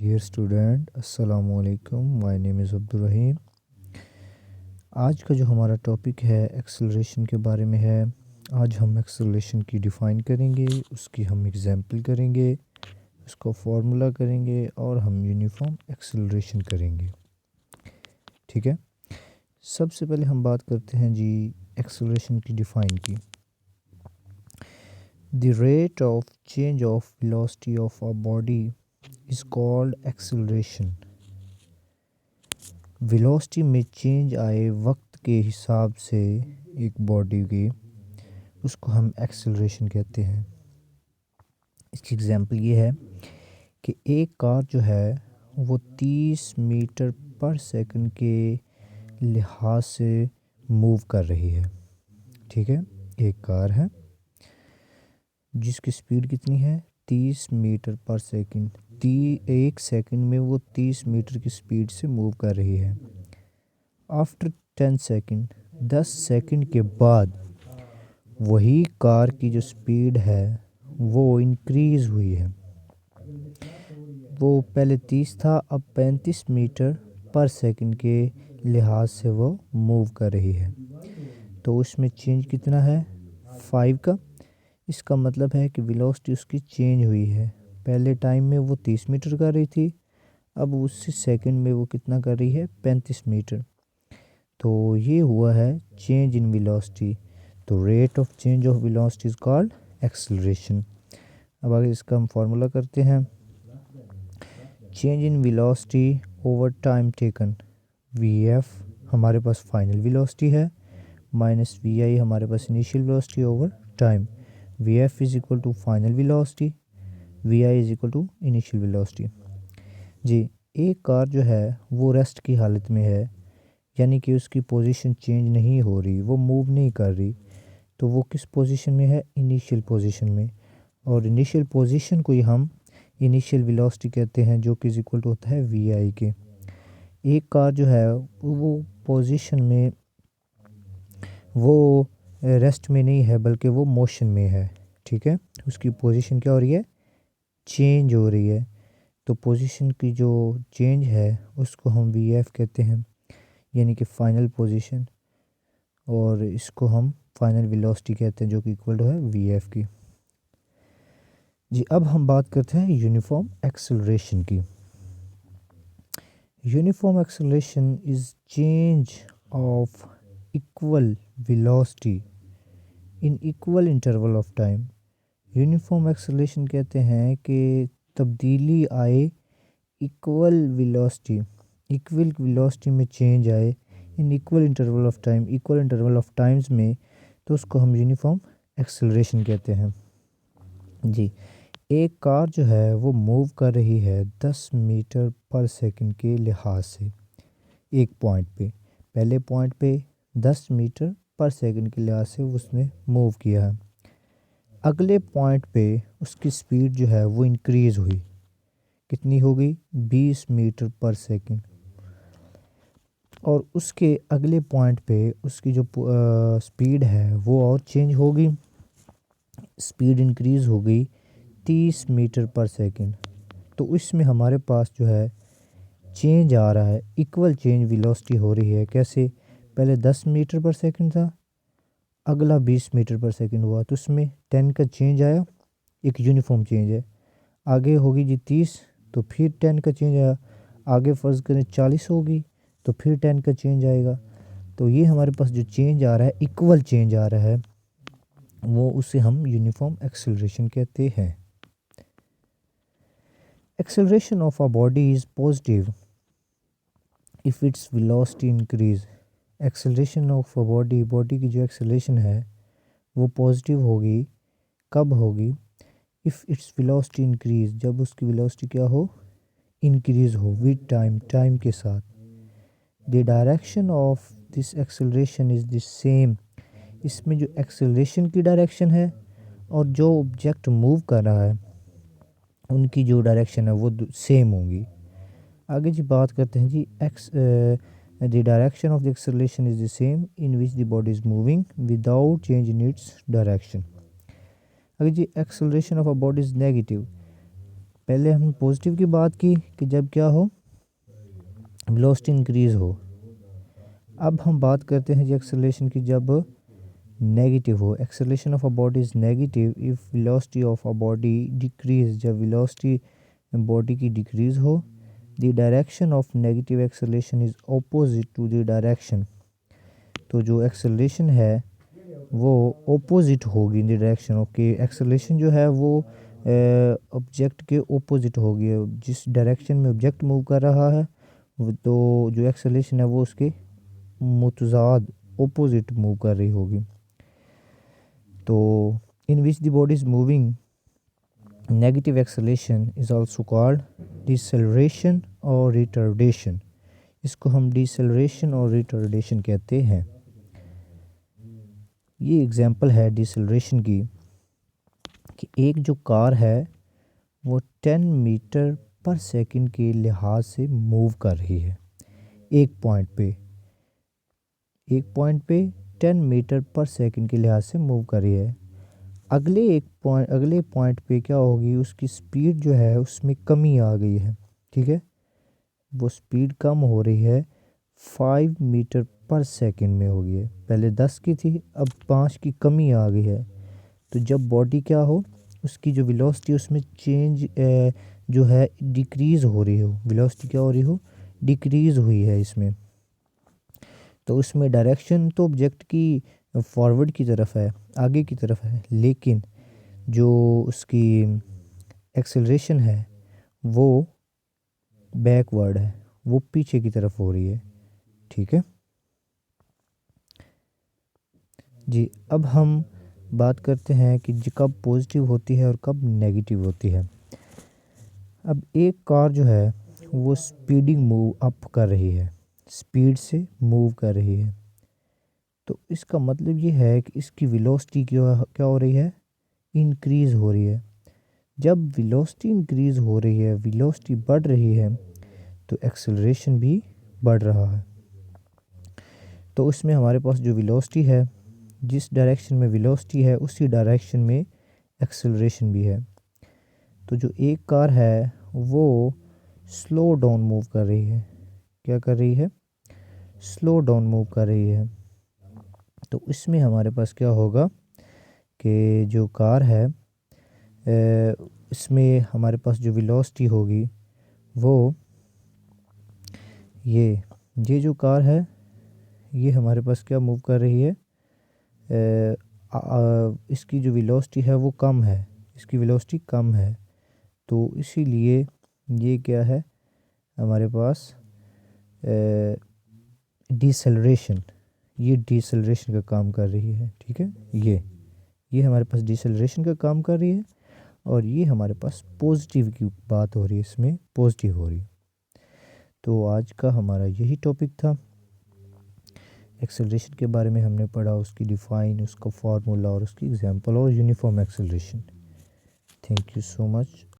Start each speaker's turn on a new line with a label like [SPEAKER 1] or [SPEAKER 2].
[SPEAKER 1] Dear student, अस्सलामु अलैकुम। My name is Abdul रहीम। आज का जो हमारा टॉपिक है एक्सेलरेशन के बारे में है। आज हम एक्सेलरेशन की डिफ़ाइन करेंगे, उसकी हम एग्जांपल करेंगे, उसका फार्मूला करेंगे और हम यूनिफॉर्म एक्सेलरेशन करेंगे। ठीक है, सबसे पहले हम बात करते हैं जी एक्सेलरेशन की डिफ़ाइन की। The rate of change of velocity of a body is called acceleration. Velocity में चेंज आए वक्त के हिसाब से एक बॉडी की, उसको हम एक्सेलरेशन कहते हैं। इसकी एग्जांपल ये है कि एक कार जो है वो 30 मीटर पर सेकंड के लिहाज से मूव कर रही है। ठीक है, एक कार है जिसकी स्पीड कितनी है 30 मीटर पर सेकंड। एक सेकंड में वो 30 मीटर की स्पीड से मूव कर रही है। आफ्टर 10 सेकंड, 10 सेकंड के बाद वही कार की जो स्पीड है वो इंक्रीज़ हुई है। वो पहले 30 था, अब 35 मीटर पर सेकंड के लिहाज से वो मूव कर रही है। तो उसमें चेंज कितना है 5 का। इसका मतलब है कि वेलोसिटी उसकी चेंज हुई है। पहले टाइम में वो 30 मीटर कर रही थी, अब उसी सेकंड में वो कितना कर रही है 35 मीटर। तो ये हुआ है चेंज इन वेलोसिटी। तो rate of change of velocity is called acceleration. अब आगे इसका हम फार्मूला करते हैं। Change in velocity over time taken, V F हमारे पास फाइनल वेलोसिटी है, माइनस वी आई हमारे पास initial velocity over time. V F is equal to final velocity, V I is equal to initial velocity. जी, एक car जो है वो रेस्ट की हालत में है, यानी कि उसकी पोजीशन चेंज नहीं हो रही, वो मूव नहीं कर रही। तो वो किस पोजीशन में है इनिशियल पोजीशन में। और इनिशियल पोजीशन को ही हम इनिशियल वेलोसिटी कहते हैं, जो कि इज इक्वल टू होता है वी आई के। एक कार जो है वो पोजीशन में, वो रेस्ट में नहीं है बल्कि वो मोशन में है। ठीक है, उसकी पोजीशन क्या हो रही है चेंज हो रही है। तो पोजीशन की जो चेंज है उसको हम वी एफ कहते हैं, यानी कि फाइनल पोजीशन। और इसको हम फाइनल वेलोसिटी कहते हैं, जो कि इक्वल टू है वी एफ की। जी, अब हम बात करते हैं यूनिफॉर्म एक्सेलरेशन की। Uniform acceleration is change of equal velocity in equal interval of time. Uniform acceleration कहते हैं कि तब्दीली आए इक्वल वेलोसिटी में चेंज आए in equal interval of time, equal interval of times में, तो उसको हम यूनिफॉर्म एक्सेलरेशन कहते हैं। जी, एक कार जो है वो मूव कर रही है 10 मीटर पर सेकंड के लिहाज से एक पॉइंट पे। पहले पॉइंट पे 10 मीटर पर सेकंड के लिहाज से उसने मूव किया है। अगले पॉइंट पे उसकी स्पीड जो है वो इंक्रीज़ हुई, कितनी हो गई 20 मीटर पर सेकंड। और उसके अगले पॉइंट पे उसकी जो स्पीड है वो और चेंज हो गई, स्पीड इंक्रीज़ हो गई 30 मीटर पर सेकंड। तो इसमें हमारे पास जो है चेंज आ रहा है, इक्वल चेंज वेलोसिटी हो रही है। कैसे, पहले 10 मीटर पर सेकंड था, अगला 20 मीटर पर सेकंड हुआ, तो उसमें 10 का चेंज आया, एक यूनिफॉर्म चेंज है। आगे होगी जी 30, तो फिर 10 का चेंज आया। आगे फ़र्ज़ करें 40 होगी, तो फिर 10 का चेंज आएगा। तो ये हमारे पास जो चेंज आ रहा है, इक्वल चेंज आ रहा है, वो उसे हम यूनिफॉर्म एक्सेलरेशन कहते हैं। Acceleration of a body is positive if its velocity increase. Acceleration of a body की जो एक्सेलरेशन है वो पॉजिटिव होगी, कब होगी, इफ़ इट्स वेलोसिटी इंक्रीज, जब उसकी वेलोसिटी क्या हो इंक्रीज़ हो विद टाइम, टाइम के साथ। The direction of this acceleration is the same. इसमें जो एक्सेलरेशन की डायरेक्शन है और जो ऑब्जेक्ट मूव कर रहा है उनकी जो डायरेक्शन है वो सेम होंगी। आगे जी बात करते हैं जी the direction of the acceleration is the same in which the body is moving without change in its direction. आगे जी acceleration of a body is negative पहले हमने पॉजिटिव की बात की कि जब क्या हो, वेलोसिटी इंक्रीज़ हो। अब हम बात करते हैं जी एक्सेलरेशन की, जब नेगेटिव हो। Acceleration of a body is negative if velocity of a body decrease, जब वेलोसिटी बॉडी की डिक्रीज़ हो। The direction of negative acceleration is opposite to the direction, तो जो एक्सेलरेशन है वो ऑपोजिट होगी इन द डायरेक्शन ऑफ, कि acceleration जो है वो ऑब्जेक्ट के ऑपोजिट होगी। जिस डायरेक्शन में ऑब्जेक्ट मूव कर रहा है तो जो एक्सेलरेशन है वो उसके मुतज़ाद ऑपोजिट मूव कर रही होगी। तो in which the body is moving, negative acceleration is also called deceleration और रिटार्डेशन। इसको हम डिसेलरेशन और रिटार्डेशन कहते हैं। ये एग्जांपल है डिसेलरेशन की कि एक जो कार है वो 10 मीटर पर सेकंड के लिहाज से मूव कर रही है एक पॉइंट पे 10 मीटर पर सेकंड के लिहाज से मूव कर रही है। अगले पॉइंट पे क्या होगी, उसकी स्पीड जो है उसमें कमी आ गई है, ठीक है। वो स्पीड कम हो रही है, 5 मीटर पर सेकंड में हो गई है। पहले 10 की थी, अब 5 की कमी आ गई है। तो जब बॉडी क्या हो, उसकी जो वेलोसिटी उसमें चेंज जो है डिक्रीज़ हो रही हो, वेलोसिटी क्या हो रही हो, डिक्रीज़ हुई है इसमें। तो उसमें डायरेक्शन तो ऑब्जेक्ट की फॉरवर्ड की तरफ है, आगे की तरफ है, लेकिन जो उसकी एक्सेलरेशन है वो बैकवर्ड है, वो पीछे की तरफ हो रही है, ठीक है जी। अब हम बात करते हैं कि कब पॉजिटिव होती है और कब नेगेटिव होती है। अब एक कार जो है वो स्पीडिंग मूव अप कर रही है, स्पीड से मूव कर रही है। तो इसका मतलब ये है कि इसकी वेलोसिटी क्या हो रही है, इंक्रीज़ हो रही है। जब वेलोसिटी इंक्रीज़ हो रही है, वेलोसिटी बढ़ रही है, तो एक्सेलरेशन भी बढ़ रहा है। तो उसमें हमारे पास जो वेलोसिटी है, जिस डायरेक्शन में वेलोसिटी है उसी डायरेक्शन में एक्सेलरेशन भी है। तो जो एक कार है वो स्लो डाउन मूव कर रही है, क्या कर रही है, स्लो डाउन मूव कर रही है। तो इसमें हमारे पास क्या होगा कि जो कार है इसमें हमारे पास जो वेलोसिटी होगी वो ये जो कार है ये हमारे पास क्या मूव कर रही है, इसकी जो वेलोसिटी है वो कम है, इसकी वेलोसिटी कम है। तो इसीलिए ये क्या है हमारे पास डिसेलरेशन, ये डिसेलरेशन का काम कर रही है, ठीक है। ये हमारे पास डिसेलरेशन का काम कर रही है और ये हमारे पास पॉजिटिव की बात हो रही है, इसमें पॉजिटिव हो रही है। तो आज का हमारा यही टॉपिक था। एक्सेलरेशन के बारे में हमने पढ़ा, उसकी डिफ़ाइन, उसका फार्मूला और उसकी एग्जांपल और uniform acceleration. Thank you so much.